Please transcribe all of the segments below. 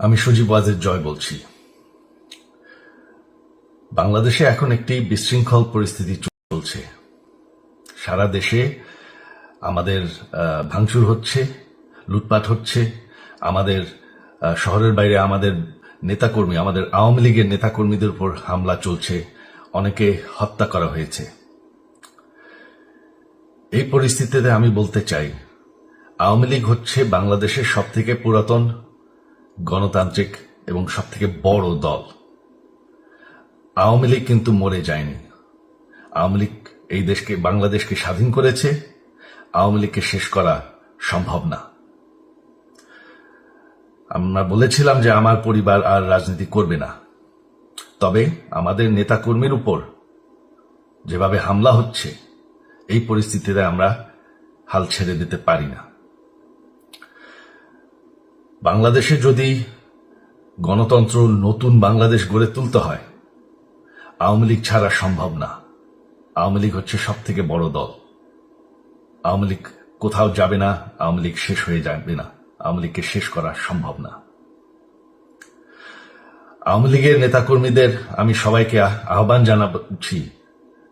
আমি সজীব ওয়াজেদ জয় বলছি। বাংলাদেশে এখন একটি বিশৃঙ্খল পরিস্থিতি চলছে। সারা দেশে আমাদের ভাঙচুর হচ্ছে, লুটপাট হচ্ছে, আমাদের শহরের বাইরে আমাদের নেতাকর্মী, আমাদের আওয়ামী লীগের নেতাকর্মীদের উপর হামলা চলছে, অনেকে হত্যা করা হয়েছে। এই পরিস্থিতিতে আমি বলতে চাই, আওয়ামী লীগ হচ্ছে বাংলাদেশের সবথেকে পুরাতন গণতান্ত্রিক এবং সবথেকে বড় দল। আওয়ামী লীগ কিন্তু মরে যায়নি। আওয়ামী লীগ এই দেশকে, বাংলাদেশকে স্বাধীন করেছে। আওয়ামী লীগকে শেষ করা সম্ভব না। আমরা বলেছিলাম যে আমার পরিবার আর রাজনীতি করবে না, তবে আমাদের নেতাকর্মীর উপর যেভাবে হামলা হচ্ছে, এই পরিস্থিতিতে আমরা হাল ছেড়ে দিতে পারি না। বাংলাদেশে যদি গণতন্ত্র, নতুন বাংলাদেশ গড়ে তুলতে হয়, আওয়ামী লীগ ছাড়া সম্ভব না। আওয়ামী লীগ হচ্ছে সব থেকে বড় দল। আওয়ামী লীগ কোথাও যাবে না, আওয়ামী লীগ শেষ হয়ে যাবে না। আওয়ামী লীগকে শেষ করা সম্ভব না। আওয়ামী লীগের নেতাকর্মীদের আমি সবাইকে আহ্বান জানাচ্ছি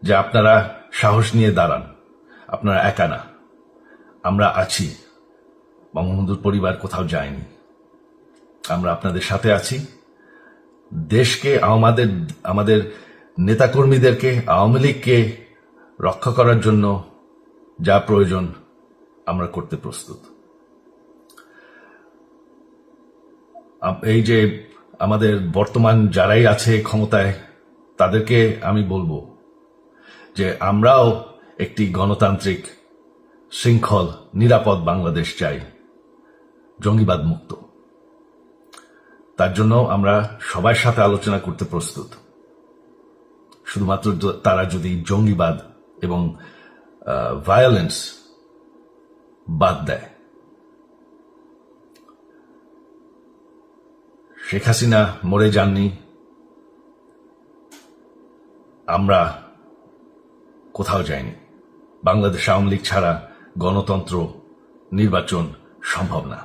যে আপনারা সাহস নিয়ে দাঁড়ান। আপনারা একা না, আমরা আছি। বঙ্গবন্ধুর পরিবার কোথাও যায়নি, আমরা আপনাদের সাথে আছি। দেশকে, আমাদের নেতাকর্মীদেরকে, আওয়ামী লীগকে রক্ষা করার জন্য যা প্রয়োজন আমরা করতে প্রস্তুত। এই যে আমাদের বর্তমান যারাই আছে ক্ষমতায়, তাদেরকে আমি বলবো যে আমরাও একটি গণতান্ত্রিক, শৃঙ্খল, নিরাপদ বাংলাদেশ চাই, জঙ্গিবাদ মুক্ত। তার জন্য আমরা সবার সাথে আলোচনা করতে প্রস্তুত। শুধুমাত্র তারা যদি জঙ্গিবাদ এবং ভায়োলেন্স বাদ দেয়। শেখ হাসিনা মরে যাননি, আমরা কোথাও যাইনি। বাংলাদেশ আওয়ামী লীগ ছাড়া গণতন্ত্র, নির্বাচন সম্ভব না।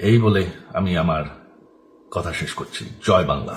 এই বলে আমি আমার কথা শেষ করছি। জয় বাংলা।